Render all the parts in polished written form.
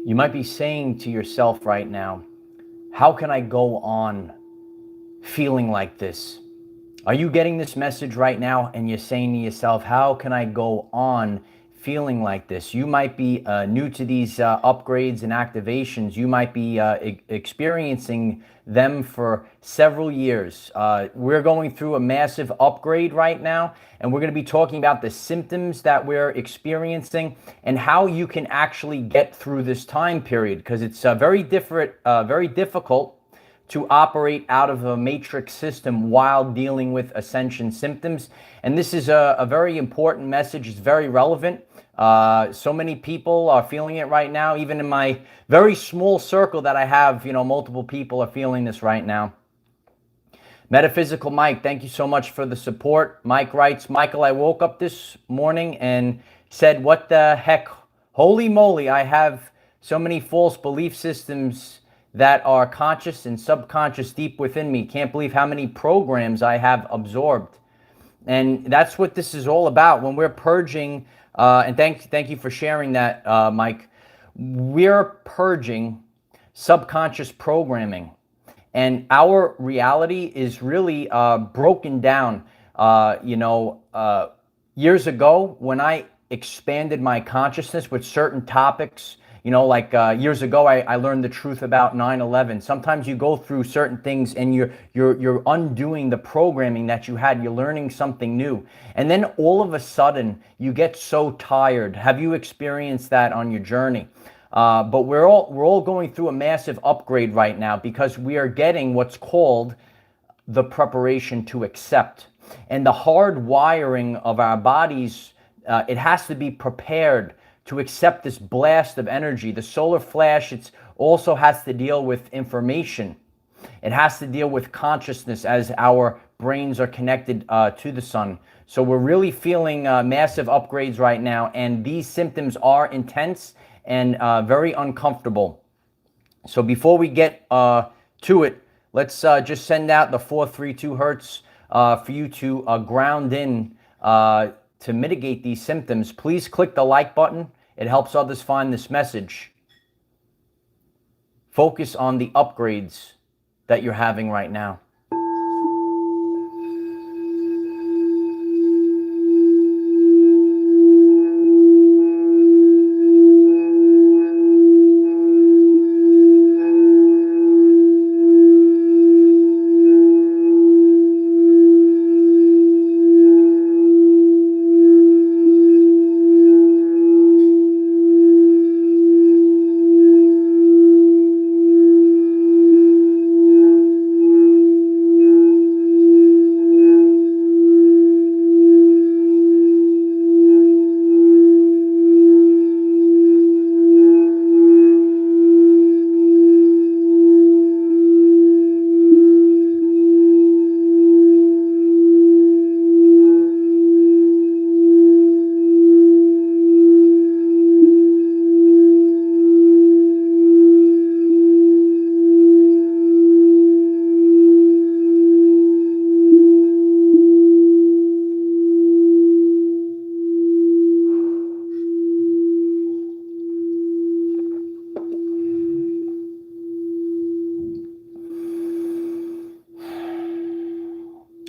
You might be saying to yourself right now, how can I go on feeling like this? Are you getting this message right now and you're saying to yourself, how can I go on feeling like this? You might be new to these upgrades and activations. You might be experiencing them for several years. We're going through a massive upgrade right now, and we're going to be talking about the symptoms that we're experiencing and how you can actually get through this time period, because it's very difficult to operate out of a matrix system while dealing with ascension symptoms. And this is a very important message. It's very relevant. So many people are feeling it right now. Even in my very small circle that I have, multiple people are feeling this right now. Metaphysical Mike, thank you so much for the support. Mike writes, Michael, I woke up this morning and said, what the heck? Holy moly, I have so many false belief systems that are conscious and subconscious deep within me. Can't believe how many programs I have absorbed. And that's what this is all about. When we're purging, and thank you for sharing that, Mike. We're purging subconscious programming. And our reality is really broken down. Years ago, when I expanded my consciousness with certain topics, years ago, I learned the truth about 9/11. Sometimes you go through certain things and you're undoing the programming that you had. You're learning something new. And then all of a sudden, you get so tired. Have you experienced that on your journey? But we're all going through a massive upgrade right now because we are getting what's called the preparation to accept. And the hard wiring of our bodies, it has to be prepared to accept this blast of energy. The solar flash, it also has to deal with information. It has to deal with consciousness as our brains are connected to the sun. So we're really feeling massive upgrades right now, and these symptoms are intense and very uncomfortable. So before we get to it, let's just send out the 432 hertz for you to ground in to mitigate these symptoms. Please click the like button. It helps others find this message. Focus on the upgrades that you're having right now.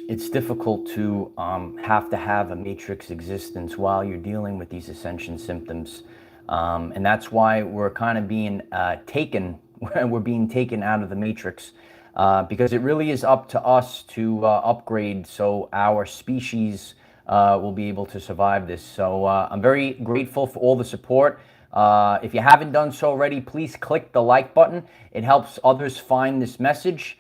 It's difficult to have a matrix existence while you're dealing with these ascension symptoms. And that's why we're kind of being we're being taken out of the matrix because it really is up to us to upgrade so our species will be able to survive this. So I'm very grateful for all the support. If you haven't done so already, please click the like button. It helps others find this message.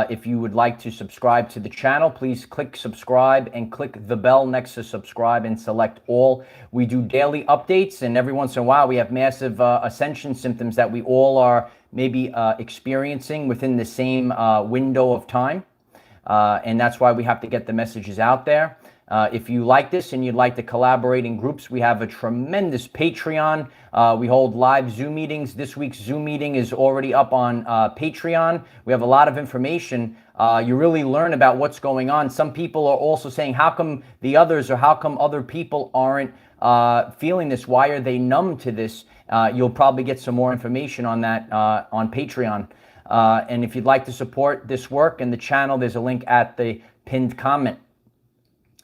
If you would like to subscribe to the channel, please click subscribe and click the bell next to subscribe and select all. We do daily updates, and every once in a while we have massive ascension symptoms that we all are maybe experiencing within the same window of time. And that's why we have to get the messages out there. If you like this and you'd like to collaborate in groups, we have a tremendous Patreon. We hold live Zoom meetings. This week's Zoom meeting is already up on Patreon. We have a lot of information. You really learn about what's going on. Some people are also saying, how come the others or how come other people aren't feeling this? Why are they numb to this? You'll probably get some more information on that on Patreon. And if you'd like to support this work and the channel, there's a link at the pinned comment.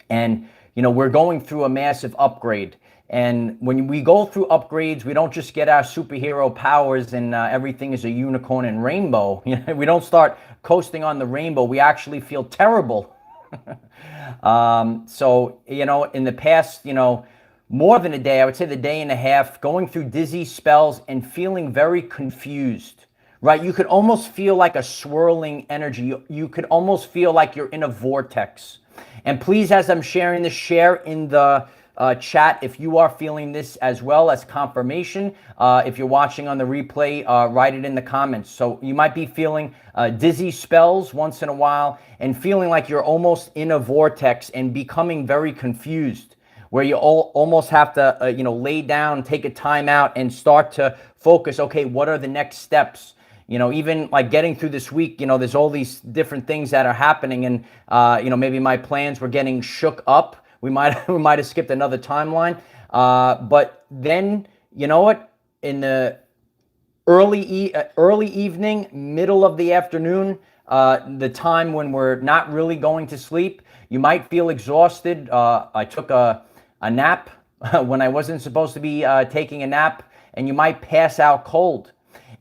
And, you know, we're going through a massive upgrade. And when we go through upgrades, we don't just get our superhero powers and everything is a unicorn and rainbow. You know, we don't start coasting on the rainbow. We actually feel terrible. So, you know, in the past, you know, more than a day, I would say the day and a half, going through dizzy spells and feeling very confused, right? You could almost feel like a swirling energy. You could almost feel like you're in a vortex. And please, as I'm sharing this, share in the chat if you are feeling this as well as confirmation. If you're watching on the replay, write it in the comments. So you might be feeling dizzy spells once in a while and feeling like you're almost in a vortex and becoming very confused, where you almost have to you know, lay down, take a time out and start to focus. Okay, what are the next steps? You know, even like getting through this week, you know, there's all these different things that are happening, and you know, maybe my plans were getting shook up. We might have skipped another timeline, but then, you know what? In the early evening, middle of the afternoon, the time when we're not really going to sleep, you might feel exhausted. I took a nap when I wasn't supposed to be taking a nap, and you might pass out cold,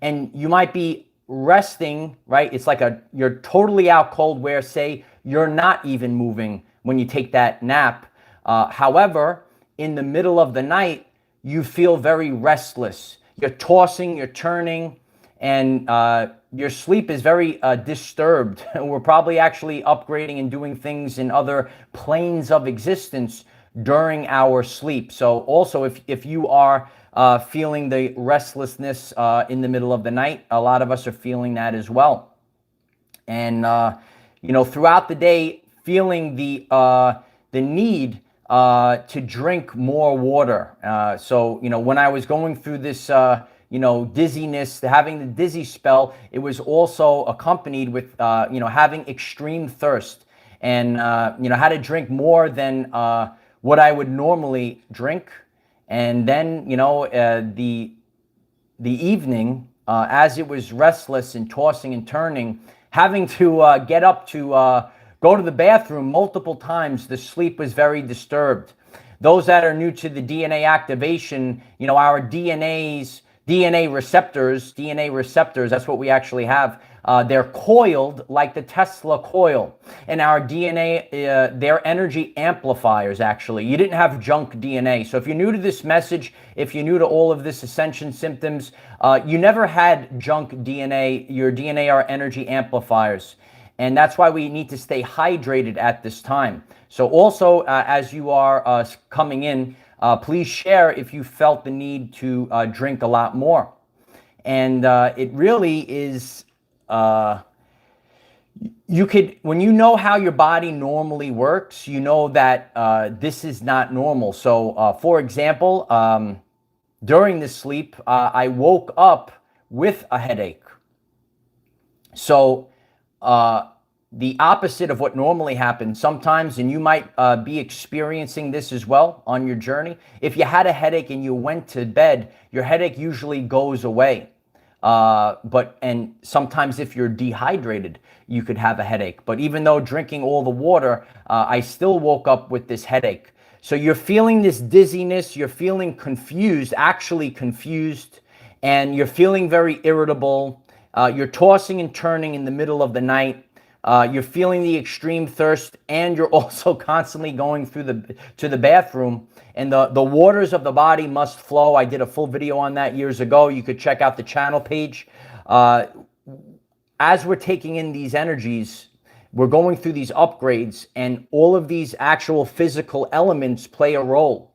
and you might be resting, right? It's like you're totally out cold, where say you're not even moving when you take that nap. However, in the middle of the night, you feel very restless. You're tossing, you're turning, and your sleep is very disturbed. We're probably actually upgrading and doing things in other planes of existence during our sleep. So also, if you are feeling the restlessness in the middle of the night, a lot of us are feeling that as well. And, you know, throughout the day, feeling the need to drink more water. So, you know, when I was going through this, you know, dizziness, having the dizzy spell, it was also accompanied with, you know, having extreme thirst, and, you know, had to drink more than what I would normally drink. And then, you know, the evening, as it was restless and tossing and turning, having to get up to go to the bathroom multiple times, the sleep was very disturbed. Those that are new to the DNA activation, you know, our DNA receptors, that's what we actually have. They're coiled like the Tesla coil. And our DNA, they're energy amplifiers, actually. You didn't have junk DNA. So if you're new to this message, if you're new to all of this ascension symptoms, you never had junk DNA. Your DNA are energy amplifiers. And that's why we need to stay hydrated at this time. So also, as you are coming in, please share if you felt the need to drink a lot more. And it really is, you could, when you know how your body normally works, you know that this is not normal. So for example, during this sleep, I woke up with a headache. So the opposite of what normally happens sometimes, and you might be experiencing this as well on your journey. If you had a headache and you went to bed, your headache usually goes away. And sometimes if you're dehydrated, you could have a headache. But even though drinking all the water, I still woke up with this headache. So you're feeling this dizziness, you're feeling confused, actually confused, and you're feeling very irritable. You're tossing and turning in the middle of the night. You're feeling the extreme thirst, and you're also constantly going through to the bathroom. And the waters of the body must flow. I did a full video on that years ago. You could check out the channel page. As we're taking in these energies, we're going through these upgrades, and all of these actual physical elements play a role.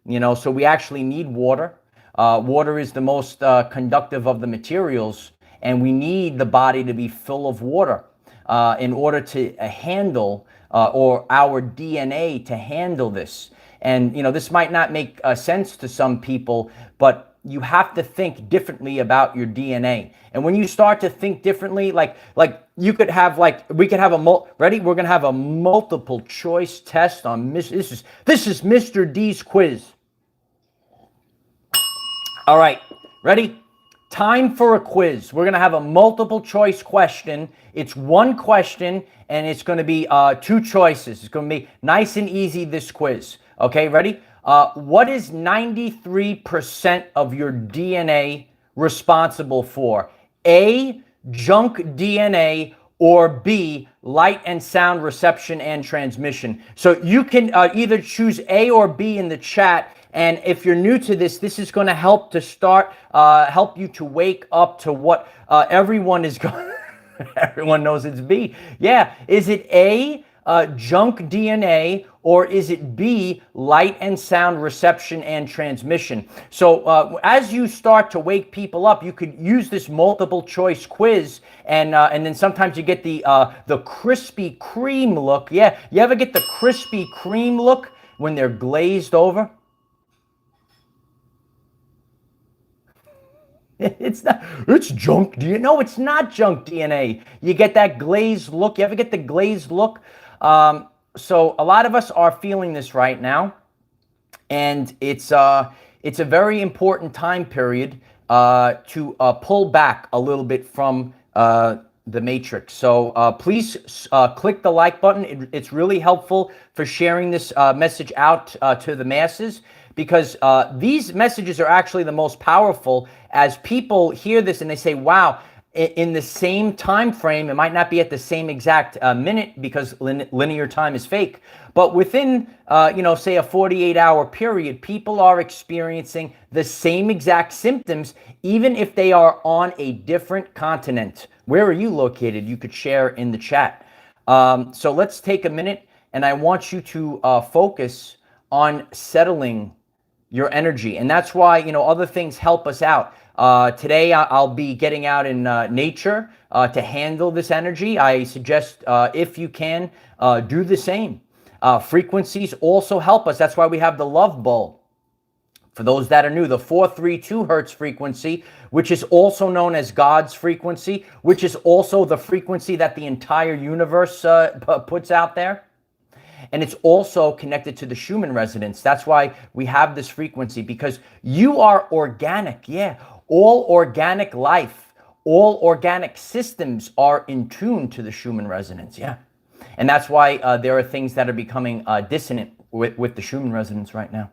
You know, so we actually need water. Water is the most conductive of the materials, and we need the body to be full of water in order to handle, or our DNA to handle this. And, you know, this might not make sense to some people, but you have to think differently about your DNA. And when you start to think differently, like you could have, we could have ready? We're going to have a multiple choice test on this is Mr. D's quiz. All right, ready? Time for a quiz. We're going to have a multiple choice question. It's one question, and it's going to be two choices. It's going to be nice and easy, this quiz. Okay, ready? What is 93% of your DNA responsible for? A, junk DNA, or B, light and sound reception and transmission. So you can either choose A or B in the chat. And if you're new to this, this is going to help to start, help you to wake up to what everyone is going. Everyone knows it's B. Yeah. Is it A, junk DNA, or is it B, light and sound reception and transmission? So as you start to wake people up, you could use this multiple choice quiz, and then sometimes you get the Krispy Kreme look. Yeah. You ever get the Krispy Kreme look when they're glazed over? It's not, it's junk DNA. No, it's not junk DNA. You get that glazed look. You ever get the glazed look? So a lot of us are feeling this right now, and it's a very important time period to pull back a little bit from the matrix. So please click the like button. It's really helpful for sharing this message out to the masses, because these messages are actually the most powerful. As people hear this and they say, wow, in the same time frame, it might not be at the same exact minute, because linear time is fake, but within say a 48-hour period, people are experiencing the same exact symptoms, even if they are on a different continent. Where are you located? You could share in the chat. So let's take a minute, and I want you to focus on settling your energy. And that's why, other things help us out. Today, I'll be getting out in nature to handle this energy. I suggest, if you can, do the same. Frequencies also help us. That's why we have the love bowl. For those that are new, the 432 hertz frequency, which is also known as God's frequency, which is also the frequency that the entire universe puts out there. And it's also connected to the Schumann resonance. That's why we have this frequency, because you are organic. Yeah, all organic life, all organic systems are in tune to the Schumann resonance. Yeah. And that's why there are things that are becoming dissonant with the Schumann resonance right now.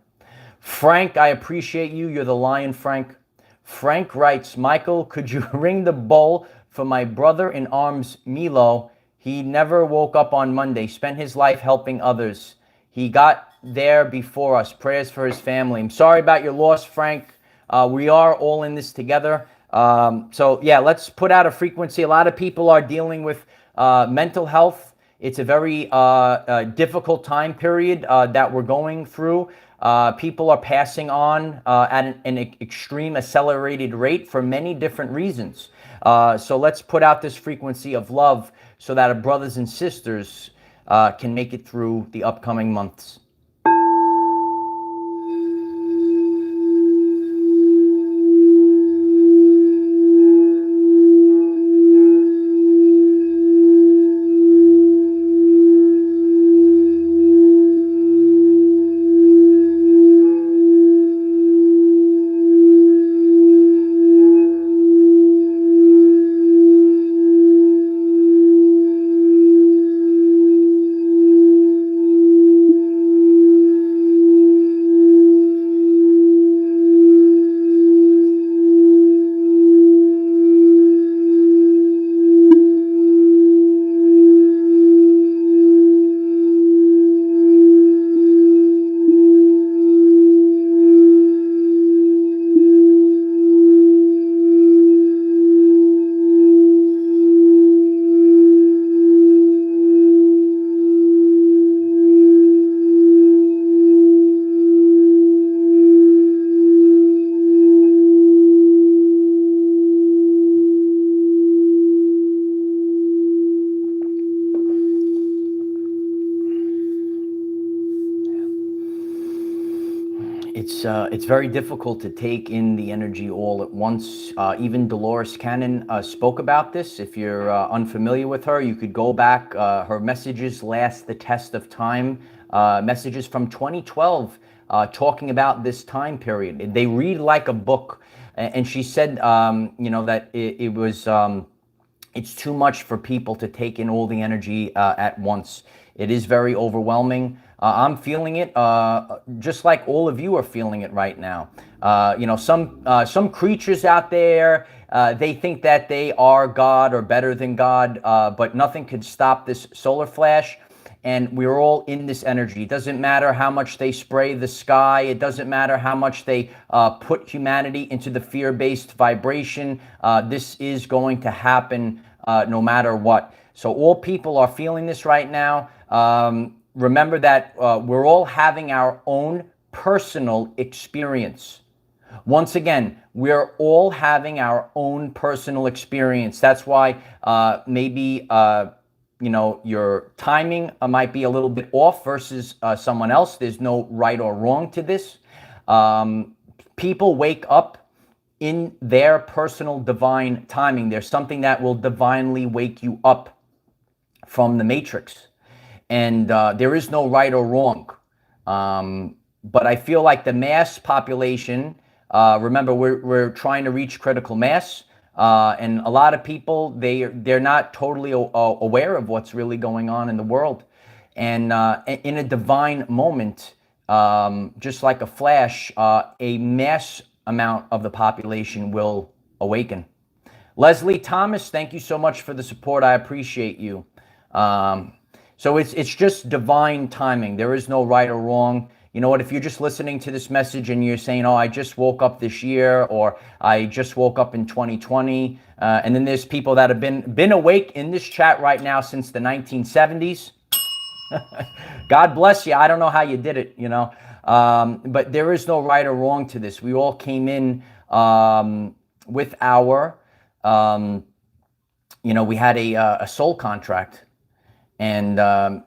Frank, I appreciate you. You're the lion, Frank. Frank writes, Michael, could you ring the bowl for my brother in arms, Milo? He never woke up on Monday, spent his life helping others. He got there before us. Prayers for his family. I'm sorry about your loss, Frank. We are all in this together. So yeah, let's put out a frequency. A lot of people are dealing with mental health. It's a very difficult time period that we're going through. People are passing on at an extreme accelerated rate for many different reasons. So let's put out this frequency of love, so that our brothers and sisters can make it through the upcoming months. It's very difficult to take in the energy all at once. Even Dolores Cannon spoke about this. If you're unfamiliar with her, you could go back. Her messages last the test of time. Messages from 2012 talking about this time period. They read like a book. And she said, that it was, it's too much for people to take in all the energy at once. It is very overwhelming. I'm feeling it, just like all of you are feeling it right now. Some creatures out there, they think that they are God or better than God, but nothing could stop this solar flash. And we're all in this energy. It doesn't matter how much they spray the sky. It doesn't matter how much they put humanity into the fear-based vibration. This is going to happen no matter what. So all people are feeling this right now. Remember that we're all having our own personal experience. Once again, we're all having our own personal experience. That's why maybe your timing might be a little bit off versus someone else. There's no right or wrong to this. People wake up in their personal divine timing. There's something that will divinely wake you up from the matrix. And there is no right or wrong. But I feel like the mass population, remember, we're trying to reach critical mass. And a lot of people, they're not totally aware of what's really going on in the world. And in a divine moment, just like a flash, a mass amount of the population will awaken. Leslie Thomas, thank you so much for the support. I appreciate you. So it's just divine timing. There is no right or wrong. You know what, if you're just listening to this message and you're saying, oh, I just woke up this year, or I just woke up in 2020, and then there's people that have been awake in this chat right now since the 1970s. God bless you. I don't know how you did it, but there is no right or wrong to this. We all came in with our, we had a soul contract. And,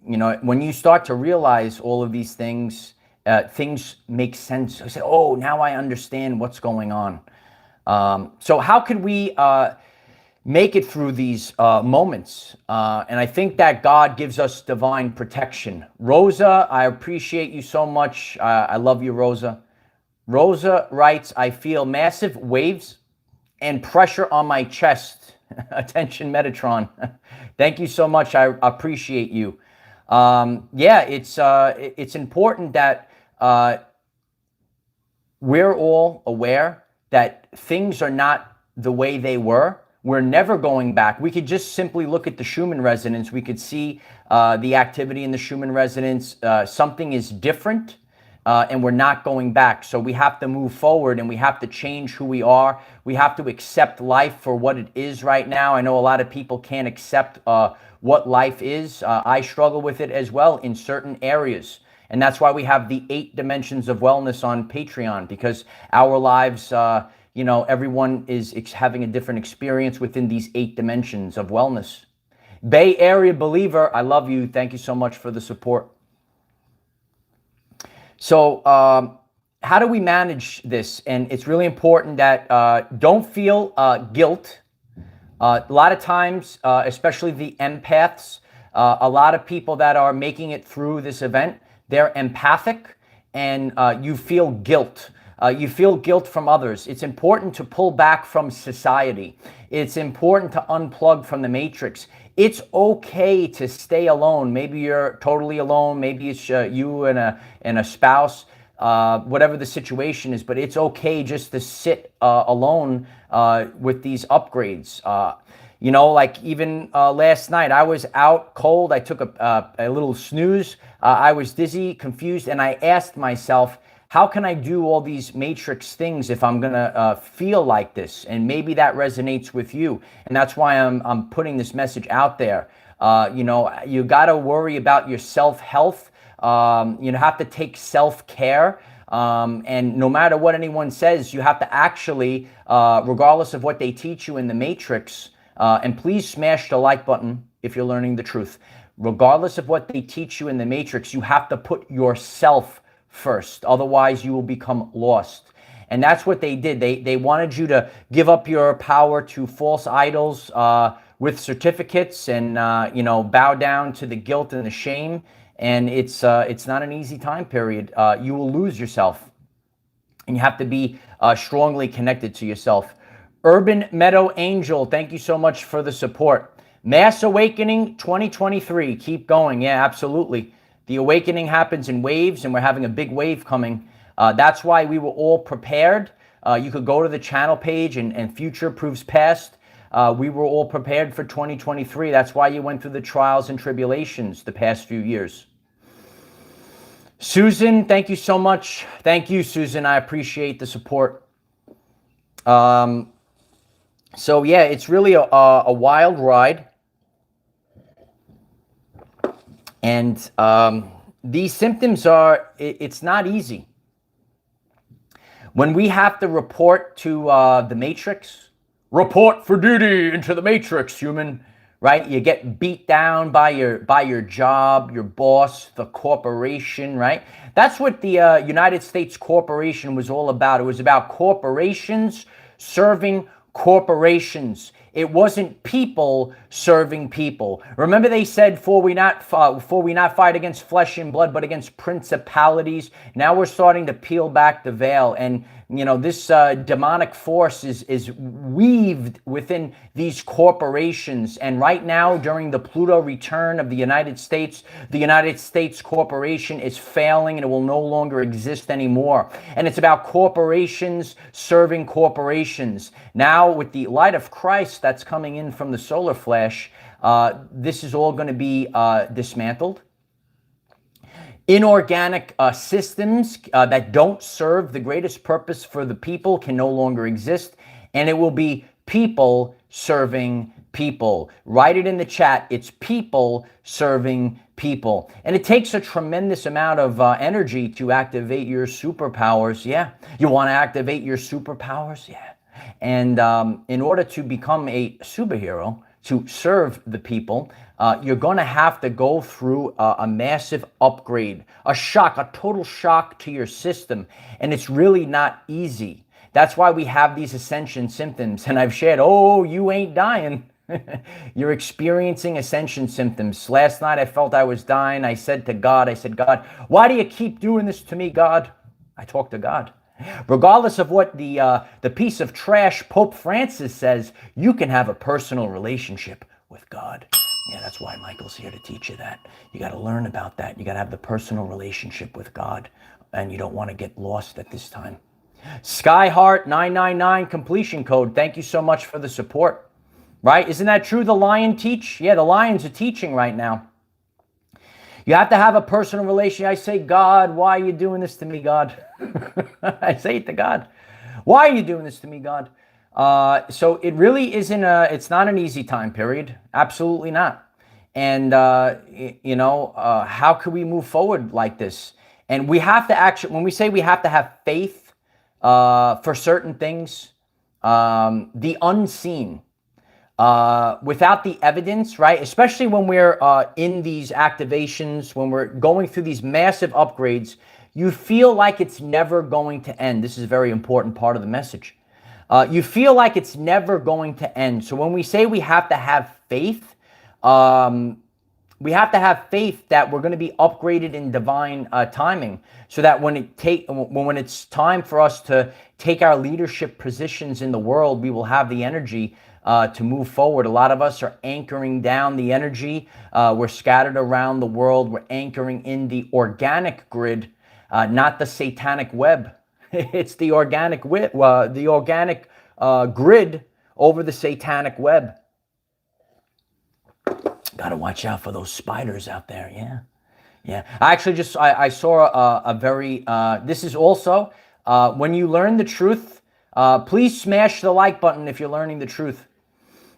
when you start to realize all of these things, things make sense. I say, oh, now I understand what's going on. So how could we make it through these moments? And I think that God gives us divine protection. Rosa, I appreciate you so much. I love you, Rosa. Rosa writes, I feel massive waves and pressure on my chest. Attention, Metatron. Thank you so much. I appreciate you. It's important that we're all aware that things are not the way they were. We're never going back. We could just simply look at the Schumann resonance. We could see the activity in the Schumann resonance. Something is different, and we're not going back. So we have to move forward, and we have to change who we are. We have to accept life for what it is right now. I know a lot of people can't accept what life is. I struggle with it as well in certain areas. And that's why we have the 8 dimensions of wellness on Patreon, because our lives, everyone is having a different experience within these 8 dimensions of wellness. Bay Area Believer, I love you. Thank you so much for the support. So how do we manage this? And it's really important that don't feel guilt. A lot of times, especially the empaths, a lot of people that are making it through this event, they're empathic, and you feel guilt. You feel guilt from others. It's important to pull back from society. It's important to unplug from the matrix. It's okay to stay alone. Maybe you're totally alone. Maybe it's you and a spouse, whatever the situation is, but it's okay just to sit alone with these upgrades. Like even last night, I was out cold. I took a little snooze. I was dizzy, confused, and I asked myself, how can I do all these matrix things if I'm gonna feel like this? And maybe that resonates with you. And that's why I'm putting this message out there. You gotta worry about your self-health. You have to take self-care. And no matter what anyone says, you have to actually, regardless of what they teach you in the matrix, and please smash the like button if you're learning the truth. Regardless of what they teach you in the matrix, you have to put yourself first. Otherwise, you will become lost. And that's what they did. They wanted you to give up your power to false idols with certificates and, bow down to the guilt and the shame. And it's not an easy time period. You will lose yourself. and you have to be strongly connected to yourself. Urban Meadow Angel, thank you so much for the support. Mass Awakening 2023, keep going. Yeah, absolutely. The awakening happens in waves, and we're having a big wave coming. That's why we were all prepared. You could go to the channel page and future proves past. We were all prepared for 2023. That's why you went through the trials and tribulations the past few years. Susan, thank you so much. Thank you, Susan. I appreciate the support. So yeah, it's really a wild ride. And these symptoms are, it's not easy. When we have to report to the Matrix, report for duty into the Matrix, human, right? You get beat down by your job, your boss, the corporation, right? That's what the United States corporation was all about. It was about corporations serving corporations. It wasn't people serving people. Remember they said, for we not fight against flesh and blood, but against principalities. Now we're starting to peel back the veil, and you know, this demonic force is weaved within these corporations. And right now, during the Pluto return of the United States corporation is failing, and it will no longer exist anymore. And it's about corporations serving corporations. Now, with the light of Christ that's coming in from the solar flash, this is all going to be dismantled. Inorganic systems that don't serve the greatest purpose for the people can no longer exist, and it will be people serving people. Write it in the chat. It's people serving people. And it takes a tremendous amount of energy to activate your superpowers. Yeah. You want to activate your superpowers? Yeah. And in order to become a superhero, to serve the people, you're going to have to go through a massive upgrade, a shock, a total shock to your system. And it's really not easy. That's why we have these ascension symptoms. And I've shared, oh, you ain't dying. You're experiencing ascension symptoms. Last night I felt I was dying. I said, God, why do you keep doing this to me, God? I talked to God. Regardless of what the piece of trash Pope Francis says, you can have a personal relationship with God. Yeah, that's why Michael's here to teach you that. You got to learn about that. You got to have the personal relationship with God, and you don't want to get lost at this time. Skyheart 999 completion code. Thank you so much for the support. Right? Isn't that true? The lion teach? Yeah, the lions are teaching right now. You have to have a personal relationship. I say, God, why are you doing this to me, God? I say it to God. Why are you doing this to me, God? So it really isn't it's not an easy time period. Absolutely not. And, how can we move forward like this? And we have to actually, when we say we have to have faith for certain things, the unseen, without the evidence, right? Especially when we're in these activations, when we're going through these massive upgrades, you feel like it's never going to end. This is a very important part of the message. You feel like it's never going to end. So when we say we have to have faith, we have to have faith that we're going to be upgraded in divine timing, so that when it's time for us to take our leadership positions in the world, we will have the energy to move forward. A lot of us are anchoring down the energy. We're scattered around the world. We're anchoring in the organic grid, not the satanic web. It's the organic grid over the satanic web. Got to watch out for those spiders out there. Yeah. Yeah. I actually I saw a very, this is also, when you learn the truth, please smash the like button if you're learning the truth.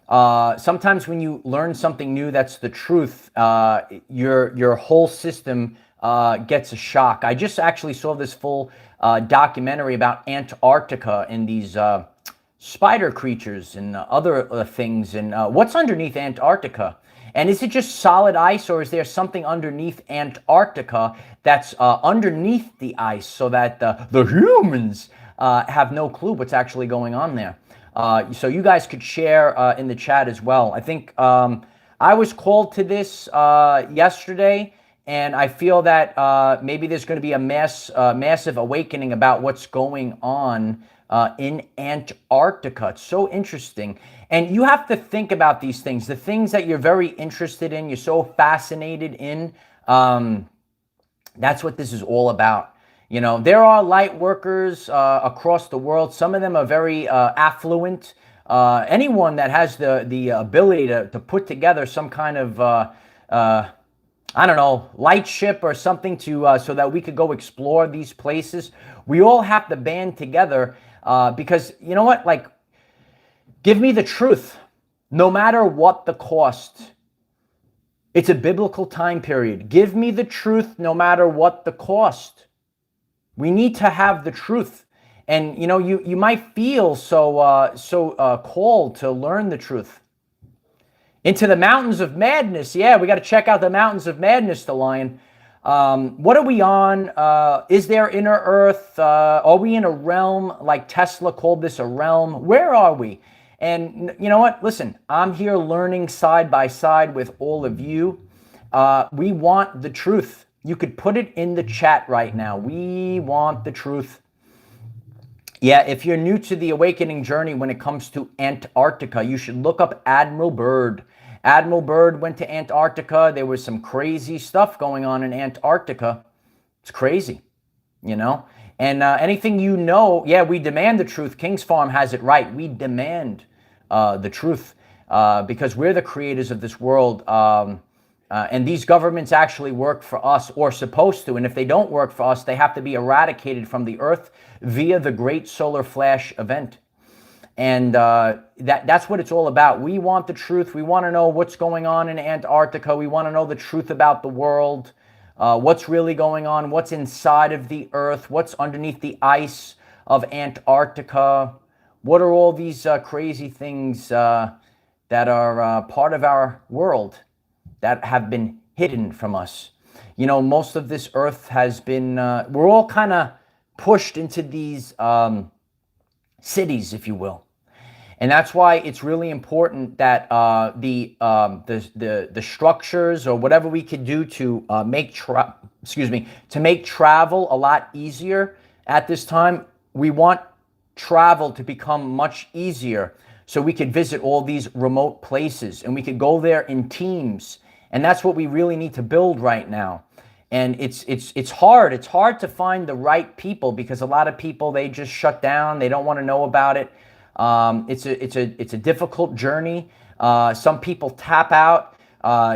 Sometimes when you learn something new that's the truth, your whole system gets a shock. I just actually saw this full documentary about Antarctica and these spider creatures and other things, and what's underneath Antarctica. And is it just solid ice, or is there something underneath Antarctica that's underneath the ice, so that the humans have no clue what's actually going on there? So you guys could share in the chat as well. I think I was called to this yesterday, And I feel that maybe there's going to be a massive awakening about what's going on in Antarctica. It's so interesting. And you have to think about these things, the things that you're very interested in, you're so fascinated in. That's what this is all about. You know, there are light workers across the world. Some of them are very affluent. Anyone that has the ability to put together some kind of, I don't know, light ship or something to so that we could go explore these places. We all have to band together because, you know what, like, give me the truth, no matter what the cost. It's a biblical time period. Give me the truth no matter what the cost. We need to have the truth. And, you know, you might feel so called to learn the truth. Into the mountains of madness. Yeah, we got to check out the mountains of madness, the Lion. What are we on? Is there inner earth? Are we in a realm like Tesla called this a realm? Where are we? And you know what? Listen, I'm here learning side by side with all of you. We want the truth. You could put it in the chat right now. We want the truth. Yeah, if you're new to the awakening journey when it comes to Antarctica, you should look up Admiral Byrd. Admiral Byrd went to Antarctica. There was some crazy stuff going on in Antarctica. It's crazy, you know? And anything you know, yeah, we demand the truth. King's Farm has it right. We demand the truth because we're the creators of this world. And these governments actually work for us, or supposed to. And if they don't work for us, they have to be eradicated from the earth via the Great Solar Flash event. And that's what it's all about. We want the truth. We want to know what's going on in Antarctica. We want to know the truth about the world, what's really going on, what's inside of the earth, what's underneath the ice of Antarctica. What are all these crazy things that are part of our world that have been hidden from us? You know, most of this earth has been, we're all kind of pushed into these cities, if you will. And that's why it's really important that the structures or whatever we could do to make travel a lot easier at this time. We want travel to become much easier so we could visit all these remote places and we could go there in teams. And that's what we really need to build right now. And it's hard. It's hard to find the right people because a lot of people, they just shut down. They don't want to know about it. It's a difficult journey. Some people tap out.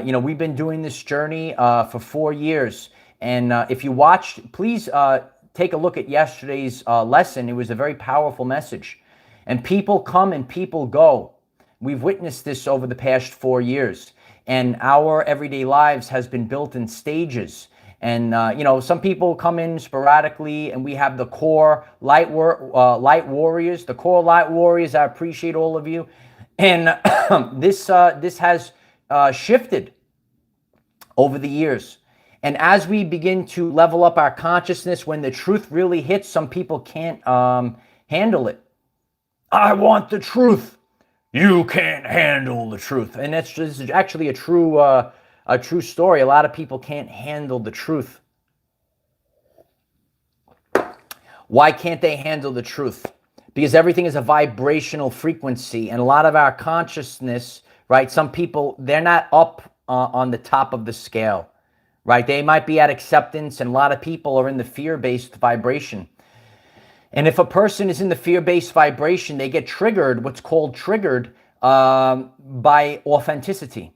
You know, we've been doing this journey for 4 years. And if you watched, please take a look at yesterday's lesson. It was a very powerful message. And people come and people go. We've witnessed this over the past 4 years. And our everyday lives has been built in stages. And, you know, some people come in sporadically, and we have the core light warriors, the core light warriors. I appreciate all of you. And this has shifted over the years. And as we begin to level up our consciousness, when the truth really hits, some people can't handle it. I want the truth. You can't handle the truth. And that's just actually a true story. A lot of people can't handle the truth. Why can't they handle the truth? Because everything is a vibrational frequency, and a lot of our consciousness, right? Some people, they're not up on the top of the scale, right? They might be at acceptance, and a lot of people are in the fear-based vibration. And if a person is in the fear-based vibration, they get triggered, what's called triggered by authenticity.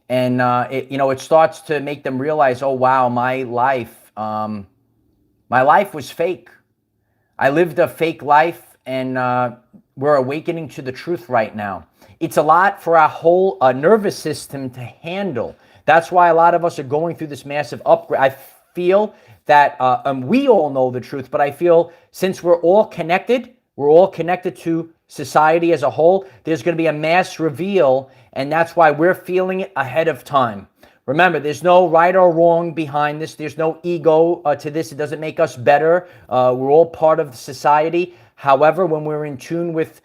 And, it starts to make them realize, oh, wow, my life was fake. I lived a fake life, and we're awakening to the truth right now. It's a lot for our whole nervous system to handle. That's why a lot of us are going through this massive upgrade. I feel that we all know the truth, but I feel since we're all connected to society as a whole, there's going to be a mass reveal, and that's why we're feeling it ahead of time. Remember, there's no right or wrong behind this. There's no ego to this. It doesn't make us better. We're all part of society. However, when we're in tune with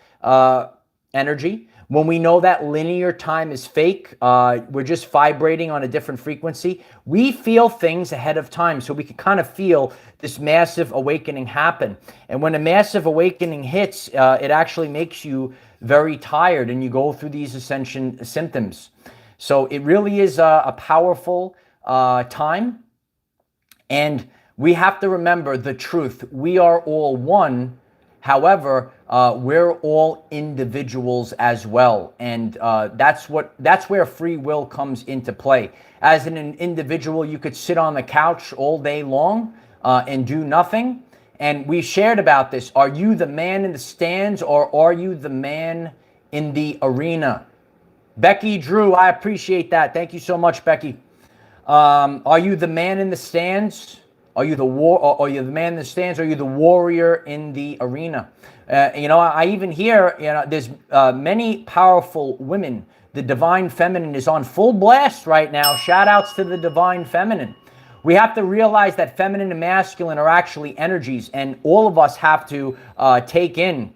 energy, When we know that linear time is fake, we're just vibrating on a different frequency. We feel things ahead of time, so we can kind of feel this massive awakening happen. And when a massive awakening hits, it actually makes you very tired, and you go through these ascension symptoms. So it really is a powerful time. And we have to remember the truth. We are all one. However, we're all individuals as well. And that's where free will comes into play. As an individual, you could sit on the couch all day long and do nothing. And we shared about this. Are you the man in the stands, or are you the man in the arena? Becky Drew, I appreciate that. Thank you so much, Becky. Are you the man in the stands? Are you the are you the man in the stands? Or are you the warrior in the arena? I even hear, there's many powerful women. The divine feminine is on full blast right now. Shout outs to the divine feminine. We have to realize that feminine and masculine are actually energies, and all of us have to take in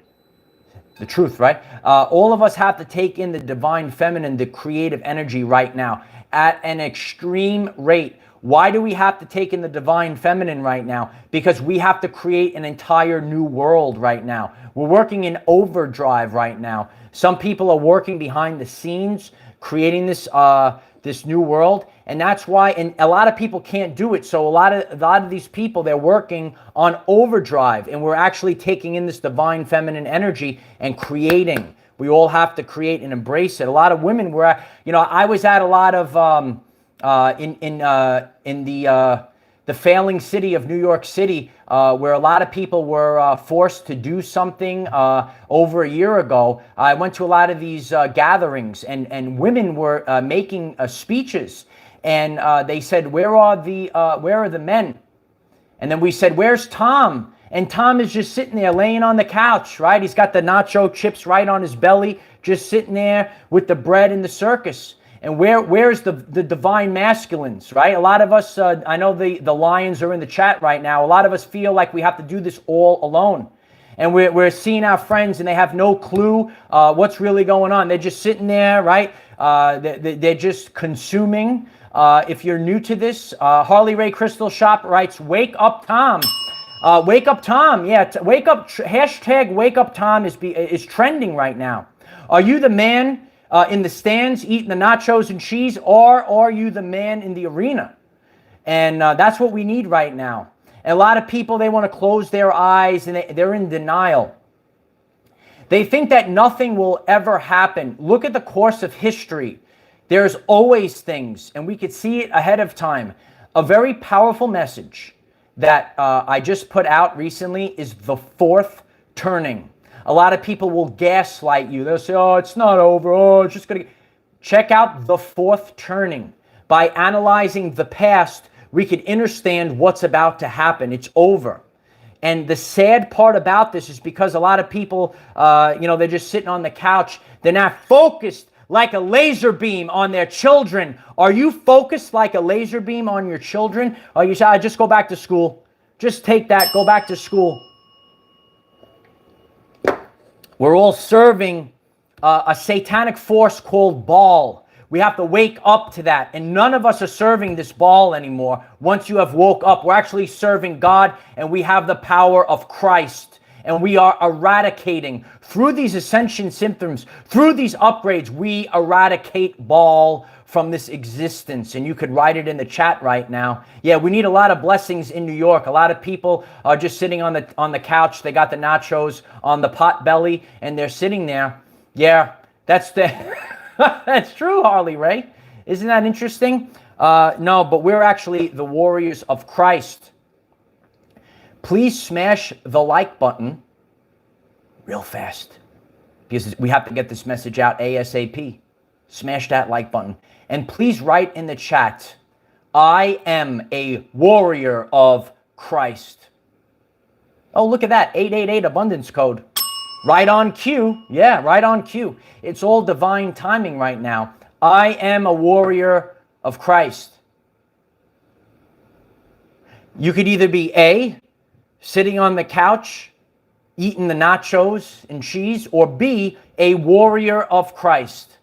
the truth, right? All of us have to take in the divine feminine, the creative energy right now at an extreme rate. Why do we have to take in the divine feminine right now? Because we have to create an entire new world right now. We're working in overdrive right now. Some people are working behind the scenes, creating this this new world, and that's why. And a lot of people can't do it. So a lot of these people, they're working on overdrive, and we're actually taking in this divine feminine energy and creating. We all have to create and embrace it. A lot of women were, I was at a lot of in the failing city of New York City, where a lot of people were forced to do something over a year ago. I went to a lot of these gatherings, and women were making speeches, and they said, where are the men? And then we said, where's Tom? And Tom is just sitting there laying on the couch, right? He's got the nacho chips right on his belly, just sitting there with the bread in the circus. And where's the divine masculines, right? A lot of us, I know the lions are in the chat right now. A lot of us feel like we have to do this all alone. And we're seeing our friends, and they have no clue what's really going on. They're just sitting there, right? They're just consuming. If you're new to this, Harley Ray Crystal Shop writes, wake up, Tom. Wake up, Tom. Yeah, wake up. Hashtag wake up, Tom is trending right now. Are you the man in the stands eating the nachos and cheese, or are you the man in the arena? And that's what we need right now. And a lot of people, they want to close their eyes, and they're in denial. They think that nothing will ever happen. Look at the course of history. There's always things, and we could see it ahead of time. A very powerful message that I just put out recently is the fourth turning. A lot of people will gaslight you. They'll say, oh, it's not over. Oh, it's just going to... Check out the fourth turning. By analyzing the past, we can understand what's about to happen. It's over. And the sad part about this is because a lot of people, they're just sitting on the couch. They're not focused like a laser beam on their children. Are you focused like a laser beam on your children? Or you say, just go back to school. Just take that, go back to school. We're all serving a satanic force called Baal. We have to wake up to that. And none of us are serving this Baal anymore. Once you have woke up, we're actually serving God, and we have the power of Christ. And we are eradicating, through these ascension symptoms, through these upgrades, we eradicate Baal from this existence. And you could write it in the chat right now. Yeah, we need a lot of blessings in New York. A lot of people are just sitting on the couch. They got the nachos on the pot belly, and they're sitting there. Yeah, that's that's true, Harley Ray. Isn't that interesting? No, but we're actually the warriors of Christ. Please smash the like button real fast, because we have to get this message out ASAP. Smash that like button. And please write in the chat, I am a warrior of Christ. Oh, look at that, 888 abundance code. Right on cue. Yeah, right on cue. It's all divine timing right now. I am a warrior of Christ. You could either be A, sitting on the couch, eating the nachos and cheese, or B, a warrior of Christ?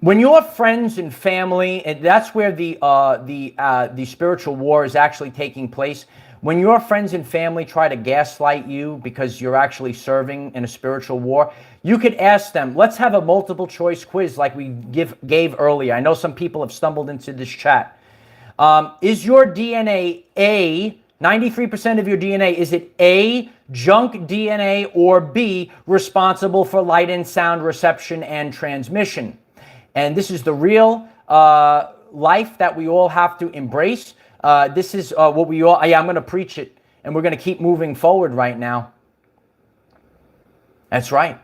When your friends and family, and that's where the spiritual war is actually taking place. When your friends and family try to gaslight you because you're actually serving in a spiritual war, you could ask them. Let's have a multiple choice quiz like we gave earlier. I know some people have stumbled into this chat. Is your DNA 93% of your DNA, is it A, junk DNA, or B, responsible for light and sound reception and transmission? And this is the real life that we all have to embrace. This is what we all, I'm going to preach it, and we're going to keep moving forward right now. That's right.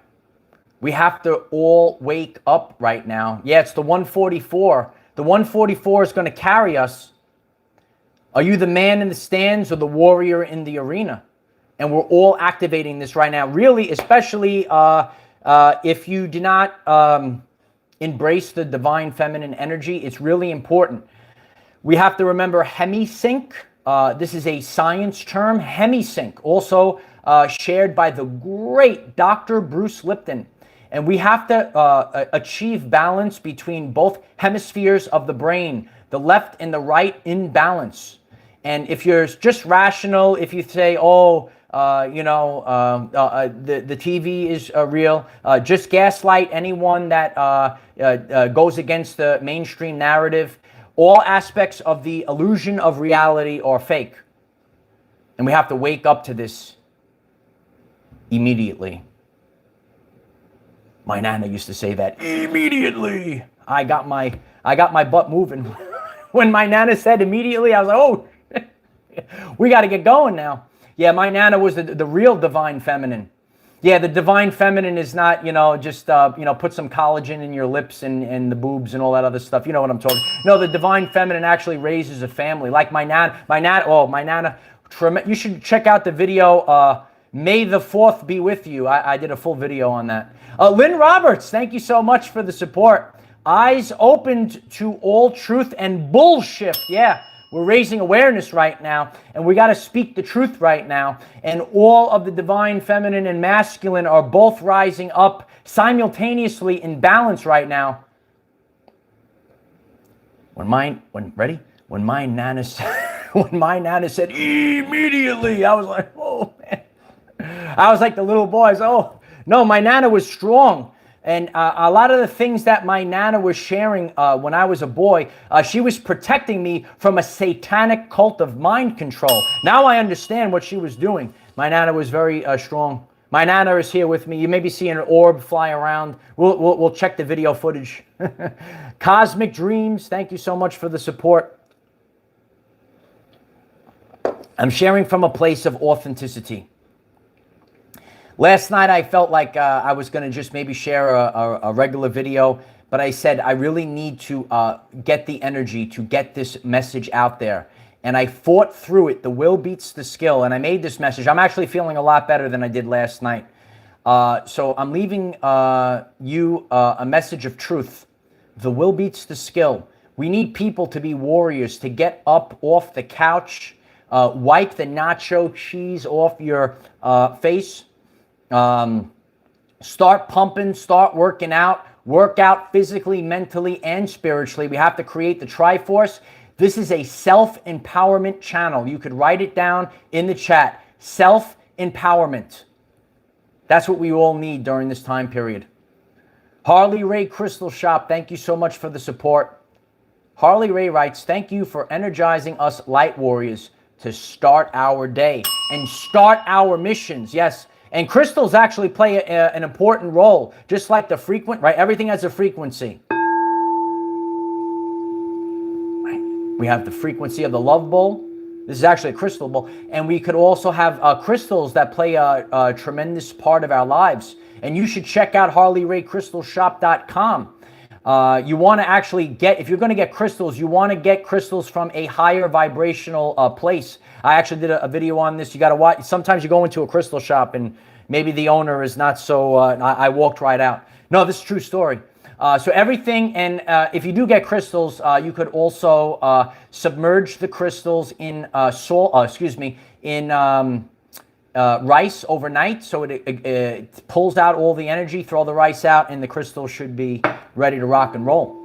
We have to all wake up right now. Yeah, it's the 144. The 144 is going to carry us. Are you the man in the stands or the warrior in the arena? And we're all activating this right now. Really, especially if you do not embrace the divine feminine energy, it's really important. We have to remember hemisync. This is a science term. Hemisync, also shared by the great Dr. Bruce Lipton. And we have to achieve balance between both hemispheres of the brain, the left and the right, in balance. And if you're just rational, if you say, oh, the TV is real, just gaslight anyone that goes against the mainstream narrative. All aspects of the illusion of reality are fake. And we have to wake up to this immediately. My Nana used to say that, immediately. I got my butt moving. When my Nana said immediately, I was like, oh, we got to get going now. Yeah, my Nana was the real divine feminine. Yeah, the divine feminine is not, just, put some collagen in your lips and the boobs and all that other stuff. You know what I'm talking. No, the divine feminine actually raises a family. Like my Nana, you should check out the video, May the 4th be with you. I did a full video on that. Lynn Roberts, thank you so much for the support. Eyes opened to all truth and bullshit. Yeah. We're raising awareness right now, and we got to speak the truth right now. And all of the divine feminine and masculine are both rising up simultaneously in balance right now. When my Nana said immediately, I was like, oh man. I was like the little boys. Oh no, my Nana was strong. And a lot of the things that my Nana was sharing when I was a boy, she was protecting me from a satanic cult of mind control. Now I understand what she was doing. My Nana was very strong. My Nana is here with me. You may be seeing an orb fly around. We'll check the video footage. Cosmic Dreams, thank you so much for the support. I'm sharing from a place of authenticity. Last night, I felt like I was going to just maybe share a regular video, but I said I really need to get the energy to get this message out there. And I fought through it. The will beats the skill. And I made this message. I'm actually feeling a lot better than I did last night. So I'm leaving you a message of truth. The will beats the skill. We need people to be warriors, to get up off the couch, wipe the nacho cheese off your face. Start pumping, start working out, work out physically, mentally, and spiritually. We have to create the Triforce. This is a self-empowerment channel. You could write it down in the chat. Self-empowerment. That's what we all need during this time period. Harley Ray Crystal Shop, thank you so much for the support. Harley Ray writes, thank you for energizing us light warriors to start our day and start our missions. Yes. And crystals actually play an important role, just like the frequent, right? Everything has a frequency. Right? We have the frequency of the love bowl. This is actually a crystal bowl. And we could also have crystals that play a tremendous part of our lives. And you should check out HarleyRayCrystalShop.com. You want to actually get, if you're going to get crystals, you want to get crystals from a higher vibrational place. I actually did a video on this. You got to watch. Sometimes you go into a crystal shop and maybe the owner is not so, I walked right out. No, this is a true story. So everything, and if you do get crystals, you could also submerge the crystals in salt, in rice overnight, so it pulls out all the energy. Throw the rice out, and the crystal should be ready to rock and roll.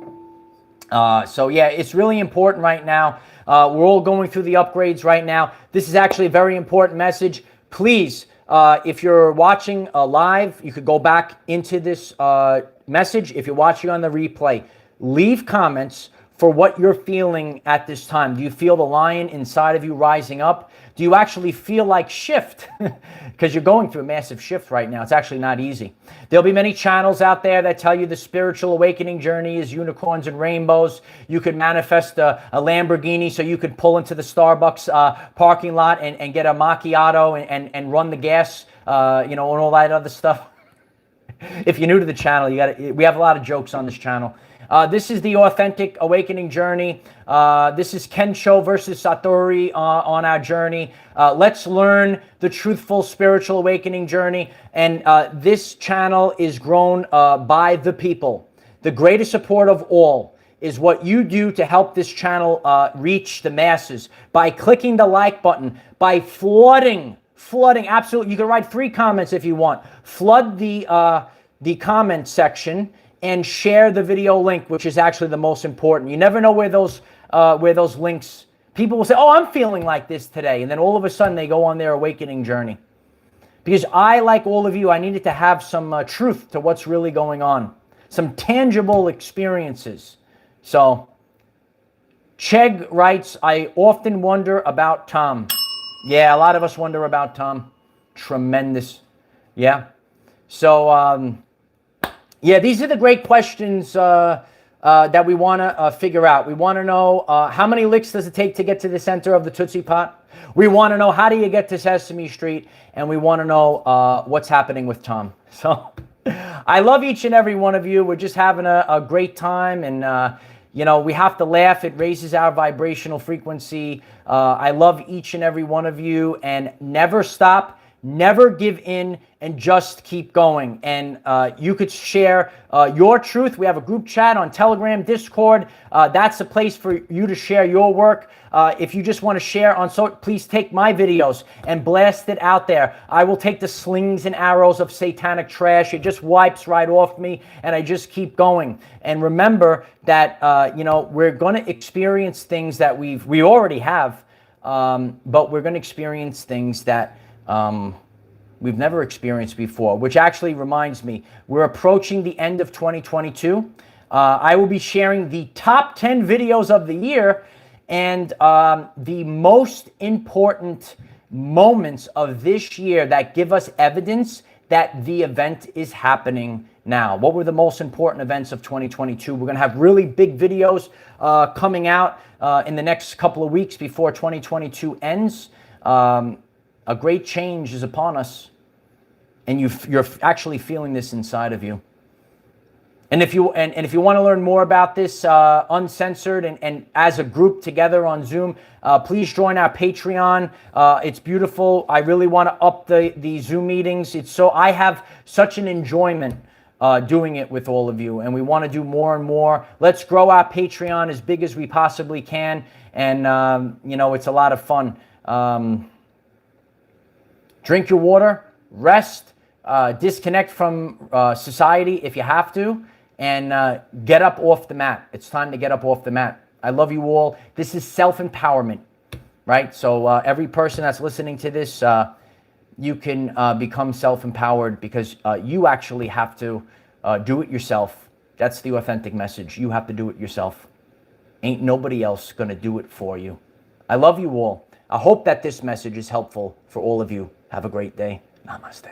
So yeah, it's really important right now. We're all going through the upgrades right now. This is actually a very important message. Please, if you're watching live, you could go back into this message. If you're watching on the replay, leave comments for what you're feeling at this time. Do you feel the lion inside of you rising up? Do you actually feel like shift? Because you're going through a massive shift right now. It's actually not easy. There'll be many channels out there that tell you the spiritual awakening journey is unicorns and rainbows. You could manifest a Lamborghini so you could pull into the Starbucks parking lot and get a macchiato and run the gas, and all that other stuff. If you're new to the channel, we have a lot of jokes on this channel. This is the authentic awakening journey. This is Kensho versus Satori on our journey. Let's learn the truthful spiritual awakening journey. And this channel is grown by the people. The greatest support of all is what you do to help this channel reach the masses by clicking the like button, by flooding, absolutely. You can write 3 comments if you want. Flood the comment section and share the video link, which is actually the most important. You never know where those links, people will say, oh, I'm feeling like this today. And then all of a sudden they go on their awakening journey. Because I, like all of you, I needed to have some truth to what's really going on. Some tangible experiences. So, Chegg writes, I often wonder about Tom. Yeah, a lot of us wonder about Tom. Tremendous. Yeah. So, yeah, these are the great questions that we want to figure out. We want to know how many licks does it take to get to the center of the Tootsie Pot? We want to know how do you get to Sesame Street? And we want to know what's happening with Tom. So I love each and every one of you. We're just having a great time. And, we have to laugh. It raises our vibrational frequency. I love each and every one of you. And never stop. Never give in, and just keep going. And you could share your truth. We have a group chat on Telegram, Discord. That's a place for you to share your work. If you just want to share on, please take my videos and blast it out there. I will take the slings and arrows of satanic trash. It just wipes right off me, and I just keep going. And remember that we're going to experience things that we already have, but we're going to experience things that we've never experienced before, which actually reminds me, we're approaching the end of 2022. I will be sharing the top 10 videos of the year and the most important moments of this year that give us evidence that the event is happening now. What were the most important events of 2022? We're going to have really big videos coming out in the next couple of weeks before 2022 ends. A great change is upon us, and you're actually feeling this inside of you. And if you want to learn more about this uncensored and as a group together on Zoom, please join our Patreon. It's beautiful. I really want to up the Zoom meetings. I have such an enjoyment doing it with all of you, and we want to do more and more. Let's grow our Patreon as big as we possibly can, and it's a lot of fun. Drink your water, rest, disconnect from society if you have to, and get up off the mat. It's time to get up off the mat. I love you all. This is self-empowerment, right? So every person that's listening to this, you can become self-empowered because you actually have to do it yourself. That's the authentic message. You have to do it yourself. Ain't nobody else going to do it for you. I love you all. I hope that this message is helpful for all of you. Have a great day. Namaste.